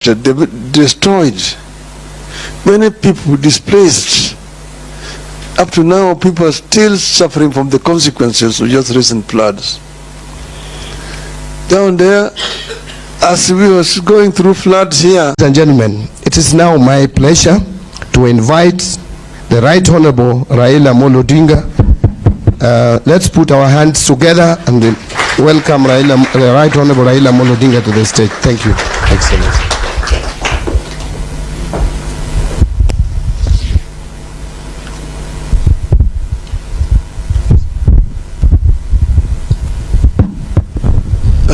destroyed, many people displaced. Up to now, people are still suffering from the consequences of just recent floods. Down there, as we were going through floods here. Ladies and gentlemen, it is now my pleasure to invite the Right Honorable Raila Odinga. Let's put our hands together and welcome the Right Honorable Raila Odinga to the stage. Thank you, Excellency.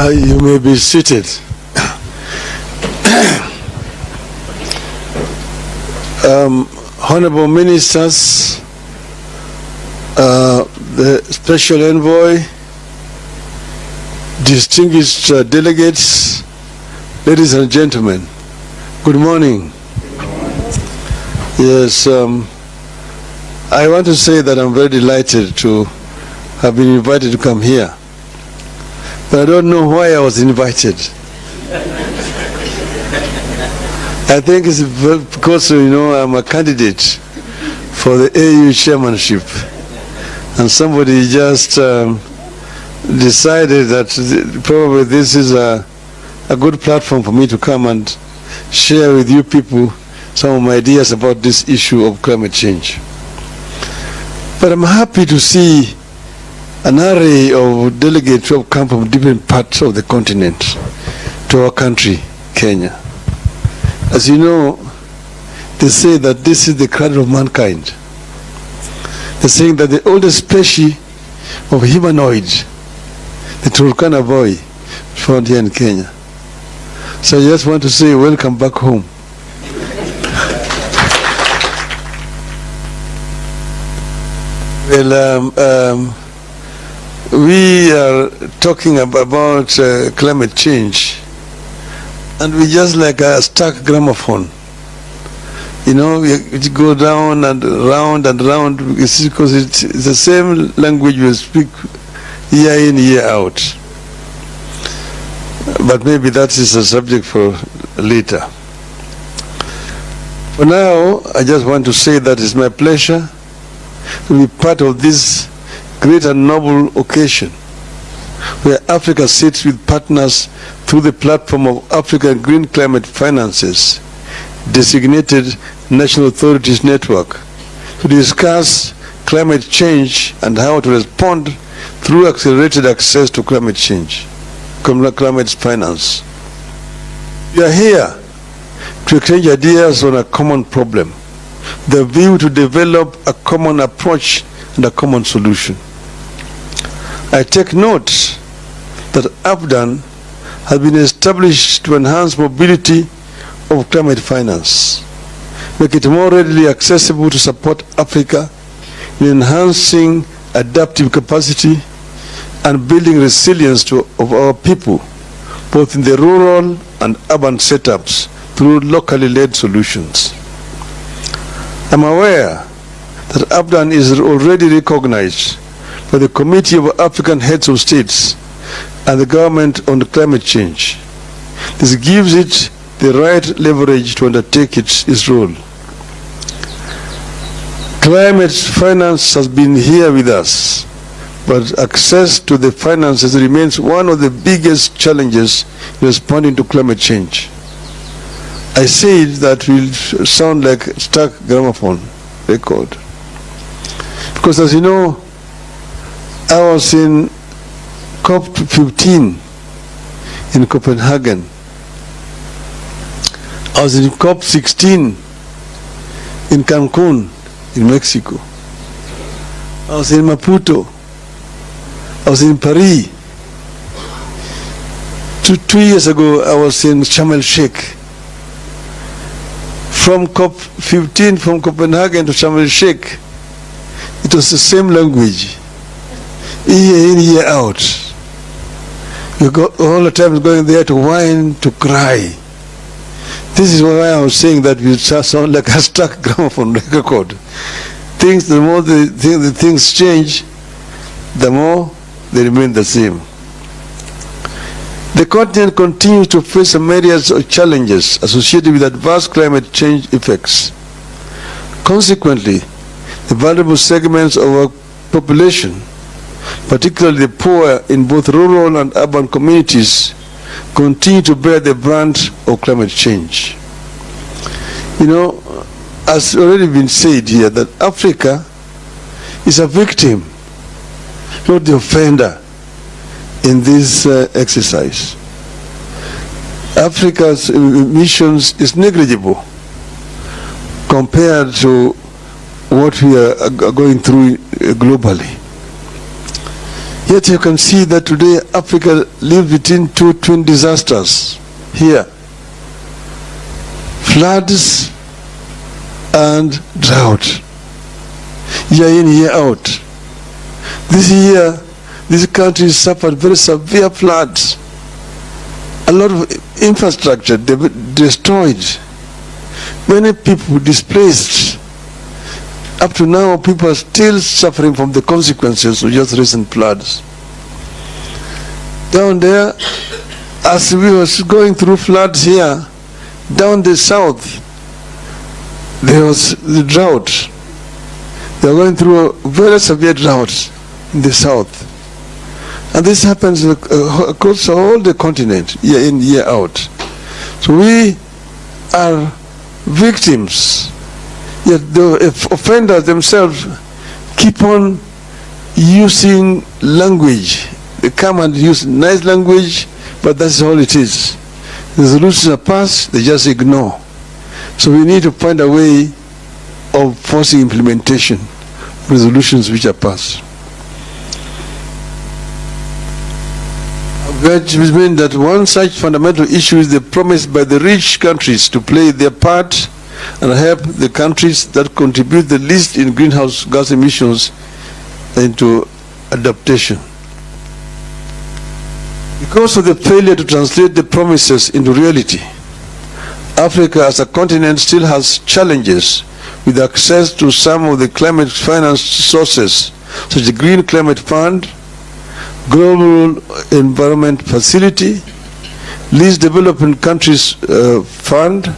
You may be seated. Honorable Ministers, the Special Envoy, distinguished delegates, ladies and gentlemen, good morning. Yes, I want to say that I'm very delighted to have been invited to come here. But I don't know why I was invited. I think it's because, I'm a candidate for the AU chairmanship. And somebody just decided that probably this is a good platform for me to come and share with you people some of my ideas about this issue of climate change. But I'm happy to see an array of delegates who have come from different parts of the continent to our country, Kenya. As you know, they say that this is the cradle of mankind. They're saying that the oldest species of humanoid, the Turkana boy, found here in Kenya. So I just want to say welcome back home. Well, we are talking about climate change, and we just like a stuck gramophone. We go down and round and round because it's the same language we speak year in, year out. But maybe that is a subject for later. For now, I just want to say that it's my pleasure to be part of this great and noble occasion where Africa sits with partners through the platform of African Green Climate Finances, designated National Authorities Network, to discuss climate change and how to respond through accelerated access to climate change, climate finance. We are here to exchange ideas on a common problem, the view to develop a common approach and a common solution. I take note that AFDAN has been established to enhance mobility of climate finance, make it more readily accessible to support Africa in enhancing adaptive capacity and building resilience of our people, both in the rural and urban setups through locally led solutions. I'm aware that AFDAN is already recognized by the Committee of African Heads of States and the government on climate change. This gives it the right leverage to undertake its role. Climate finance has been here with us, but access to the finances remains one of the biggest challenges in responding to climate change. I say that will sound like a stuck gramophone record. Because as you know, I was in COP15 in Copenhagen. I was in COP16 in Cancun in Mexico. I was in Maputo. I was in Paris. Two years ago, I was in Sharm el-Sheikh. From COP15, from Copenhagen to Sharm el-Sheikh, it was the same language. Year in, year out. You got all the time going there to whine, to cry. This is why I was saying that we sound like a stuck gramophone record. The more the things change, the more they remain the same. The continent continues to face a myriad of challenges associated with adverse climate change effects. Consequently, the vulnerable segments of our population, particularly the poor in both rural and urban communities, continue to bear the brunt of climate change. You know, as already been said here, that Africa is a victim, not the offender in this exercise. Africa's emissions is negligible compared to what we are going through globally. Yet you can see that today Africa lives between two twin disasters here: floods and drought. Year in, year out. This year, this country suffered very severe floods. A lot of infrastructure destroyed. Many people displaced. Up to now, people are still suffering from the consequences of just recent floods. Down there, as we were going through floods here, down the south, there was the drought. They are going through a very severe drought in the south. And this happens across all the continent, year in, year out. So we are victims. Yet the offenders themselves keep on using language. They come and use nice language, but that's all it is. The resolutions are passed, they just ignore. So we need to find a way of forcing implementation of resolutions which are passed. Which means that one such fundamental issue is the promise by the rich countries to play their part and help the countries that contribute the least in greenhouse gas emissions into adaptation. Because of the failure to translate the promises into reality, Africa as a continent still has challenges with access to some of the climate finance sources, such as the Green Climate Fund, Global Environment Facility, Least Developing Countries Fund,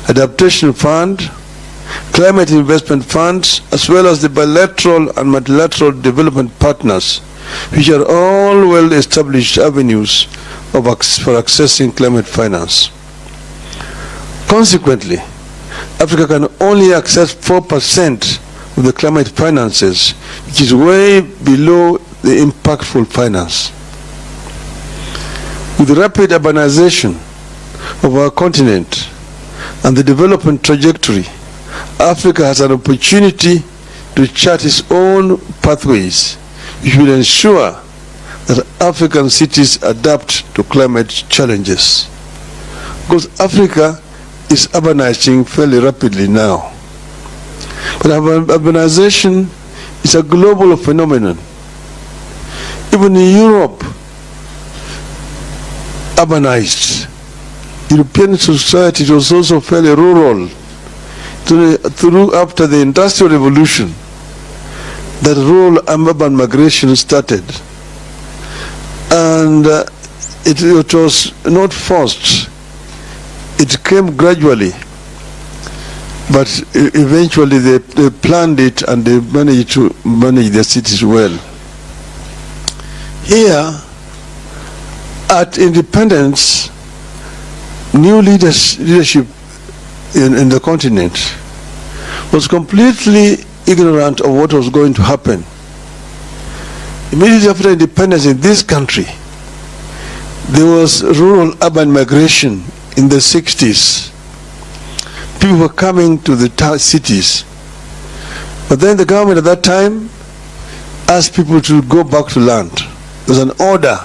Adaptation Fund, Climate Investment Funds, as well as the bilateral and multilateral development partners, which are all well-established avenues for accessing climate finance. Consequently, Africa can only access 4% of the climate finances, which is way below the impactful finance. With the rapid urbanization of our continent and the development trajectory, Africa has an opportunity to chart its own pathways, which will ensure that African cities adapt to climate challenges. Because Africa is urbanizing fairly rapidly now. But urbanization is a global phenomenon. Even in Europe, urbanized. European society was also fairly rural. Through after the Industrial Revolution, that rural and urban migration started. And it was not forced. It came gradually. But eventually they planned it and they managed to manage their cities well. Here, at independence, new leadership in the continent was completely ignorant of what was going to happen. Immediately after independence in this country, there was rural-urban migration in the 60s. People were coming to the cities. But then the government at that time asked people to go back to land. There was an order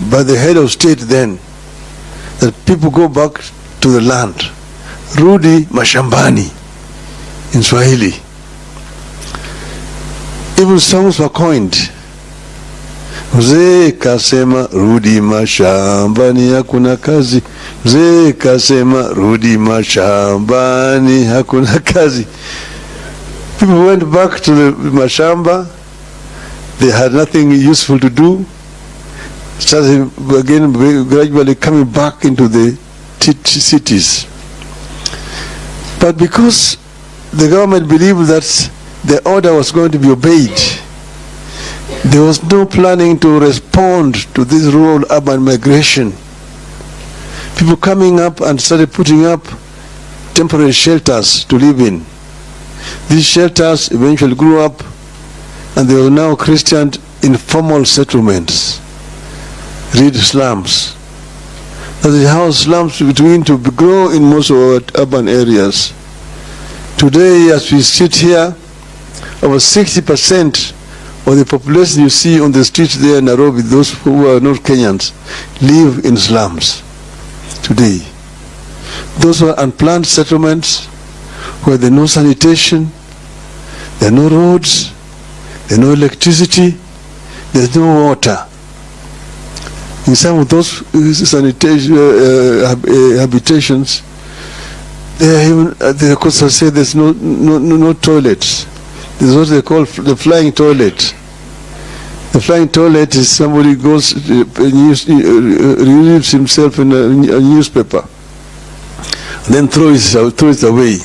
by the head of state then that people go back to the land. Rudi mashambani in Swahili. Even songs were coined. Mzee kasema rudi mashambani hakuna kazi. Mzee kasema rudi mashambani hakuna kazi. People went back to the mashamba. They had nothing useful to do. started again gradually coming back into the cities. But because the government believed that the order was going to be obeyed, there was no planning to respond to this rural urban migration. People coming up and started putting up temporary shelters to live in. These shelters eventually grew up, and they were now christened informal settlements, read slums. That is how slums begin to grow in most of our urban areas. Today, as we sit here, over 60% of the population you see on the streets there in Nairobi, those who are not Kenyans, live in slums today. Those who are unplanned settlements, where there are no sanitation, there are no roads, there is no electricity, there is no water. In some of those sanitation habitations, they could say there's no toilets. There's what they call the flying toilet. The flying toilet is somebody goes, relieves himself in a newspaper, and then throws it away.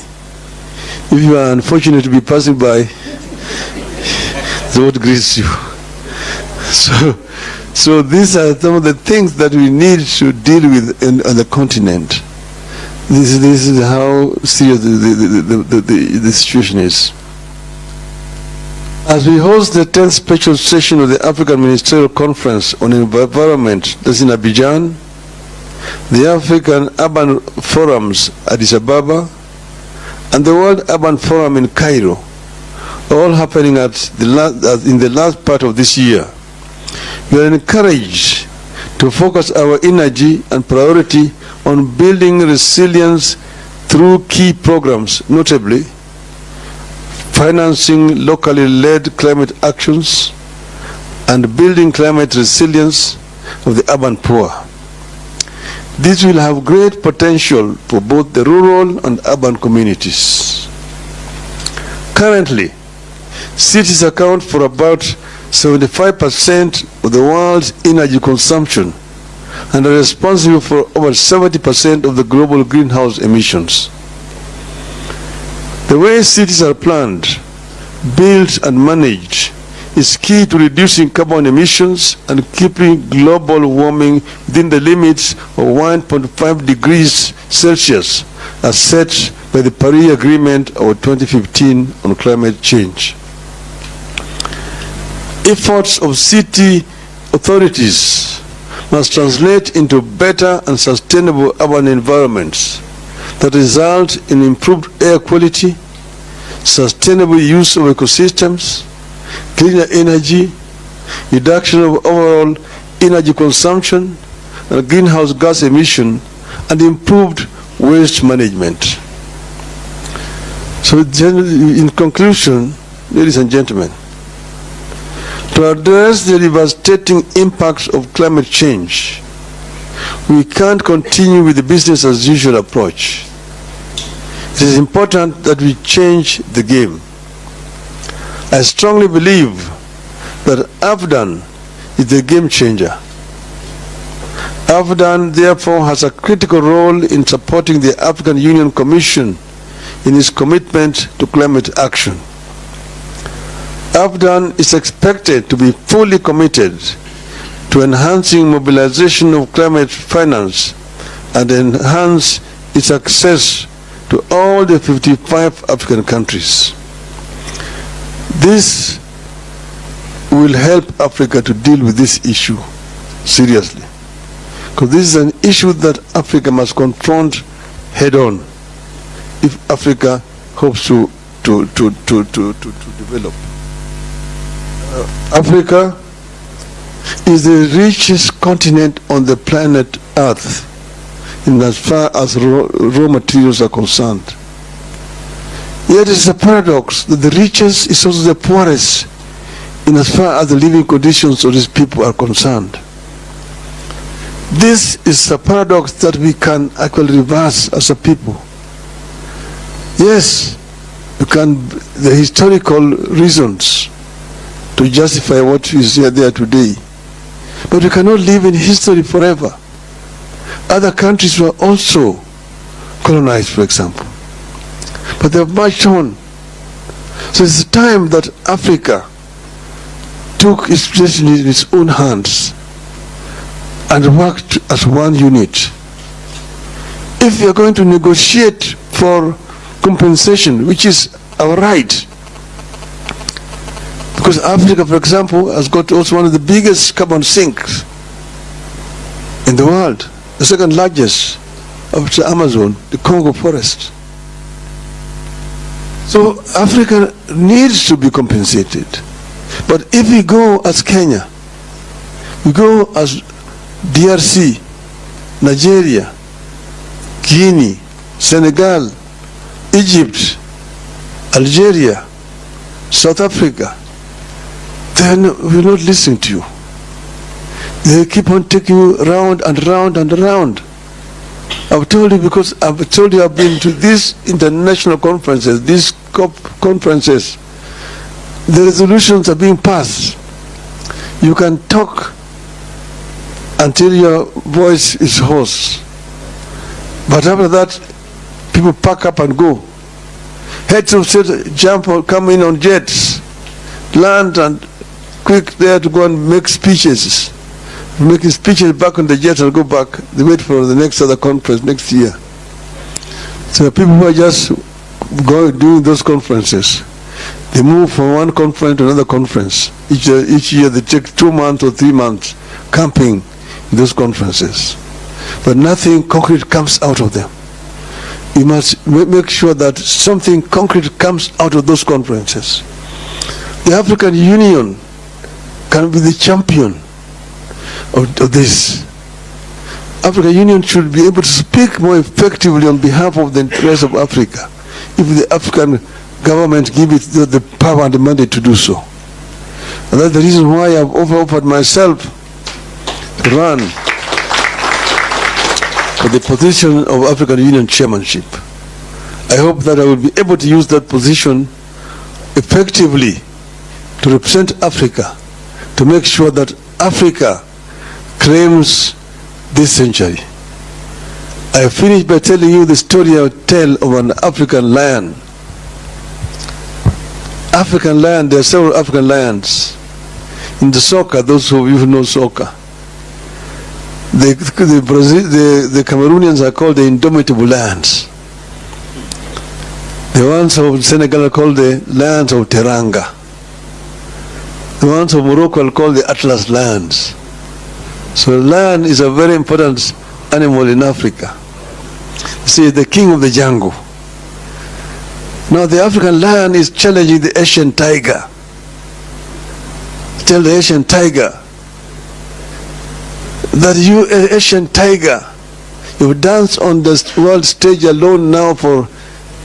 If you are unfortunate to be passing by, the word greets you. So these are some of the things that we need to deal with on the continent. This is how serious the situation is. As we host the 10th special session of the African Ministerial Conference on Environment, that's in Abidjan, the African Urban Forums Addis Ababa, and the World Urban Forum in Cairo, all happening in the last part of this year, we are encouraged to focus our energy and priority on building resilience through key programs, notably financing locally led climate actions and building climate resilience of the urban poor. This will have great potential for both the rural and urban communities. Currently, cities account for about 75% of the world's energy consumption and are responsible for over 70% of the global greenhouse emissions. The way cities are planned, built and managed is key to reducing carbon emissions and keeping global warming within the limits of 1.5 degrees Celsius as set by the Paris Agreement of 2015 on climate change. Efforts of city authorities must translate into better and sustainable urban environments that result in improved air quality, sustainable use of ecosystems, cleaner energy, reduction of overall energy consumption and greenhouse gas emission, and improved waste management. So in conclusion, ladies and gentlemen, to address the devastating impacts of climate change, we can't continue with the business as usual approach. It is important that we change the game. I strongly believe that AFDAN is the game changer. AFDAN therefore has a critical role in supporting the African Union Commission in its commitment to climate action. AFDAN is expected to be fully committed to enhancing mobilization of climate finance and enhance its access to all the 55 African countries. This will help Africa to deal with this issue seriously, because this is an issue that Africa must confront head on if Africa hopes to develop. Africa is the richest continent on the planet Earth in as far as raw materials are concerned. Yet it is a paradox that the richest is also the poorest in as far as the living conditions of these people are concerned. This is a paradox that we can actually reverse as a people. Yes, you can, the historical reasons to justify what is there today. But we cannot live in history forever. Other countries were also colonized, for example. But they have marched on. So it's time that Africa took its destiny in its own hands and worked as one unit. If we are going to negotiate for compensation, which is our right, because Africa, for example, has got also one of the biggest carbon sinks in the world, the second largest after Amazon, the Congo forest. So Africa needs to be compensated. But if we go as Kenya, we go as DRC, Nigeria, Guinea, Senegal, Egypt, Algeria, South Africa, then we're not listening to you. They keep on taking you round and round and round. I've told you because I've told you I've been to these international conferences, these COP conferences. The resolutions are being passed. You can talk until your voice is hoarse. But after that, people pack up and go. Heads of state jump or come in on jets, land and quick there to go and make speeches. Making speeches back on the jet and go back. They wait for the next other conference next year. So the people who are just going doing those conferences, they move from one conference to another conference. Each year they take 2 months or 3 months camping in those conferences. But nothing concrete comes out of them. You must make sure that something concrete comes out of those conferences. The African Union can be the champion of this. African Union should be able to speak more effectively on behalf of the interests of Africa if the African government give it the power and the mandate to do so. And that's the reason why I've offered myself to run for the position of African Union chairmanship. I hope that I will be able to use that position effectively to represent Africa, to make sure that Africa claims this century. I finish by telling you the story I tell of an African lion. African lion, there are several African lions. In the soccer, those of you who know soccer, the Cameroonians are called the indomitable lions. The ones of Senegal are called the lions of Teranga. The ones of Morocco are called the Atlas lions. So a lion is a very important animal in Africa. See, the king of the jungle. Now the African lion is challenging the Asian tiger. Tell the Asian tiger that you, Asian tiger, you've danced on the world stage alone now for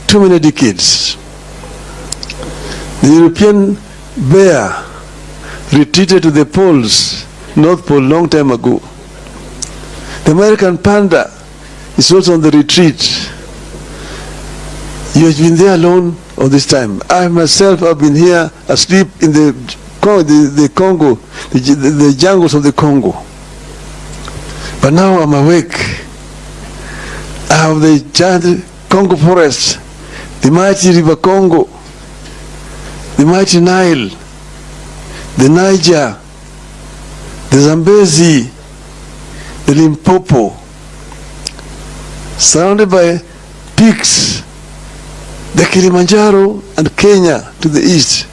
too many decades. The European bear retreated to the poles, North Pole, long time ago. The American panda is also on the retreat. You have been there alone all this time. I myself have been here asleep in the Congo, the jungles of the Congo. But now I'm awake. I have the giant Congo forest, the mighty river Congo, the mighty Nile, the Niger, the Zambezi, the Limpopo, surrounded by peaks, the Kilimanjaro and Kenya to the east,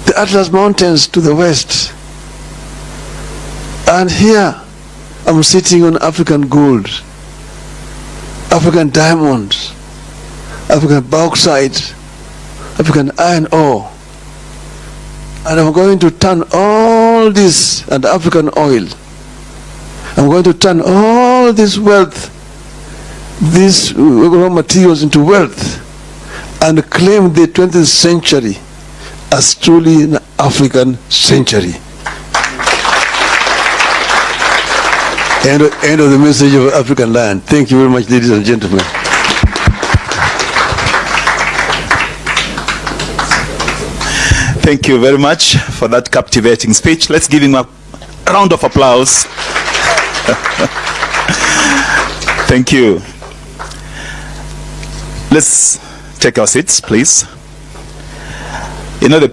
the Atlas Mountains to the west. And here I'm sitting on African gold, African diamonds, African bauxite, African iron ore. And I'm going to turn all this, and African oil, I'm going to turn all this wealth, these raw materials into wealth, and claim the 20th century as truly an African century. End of the message of African land. Thank you very much, ladies and gentlemen. Thank you very much for that captivating speech. Let's give him a round of applause. Thank you. Let's take our seats, please. You know, the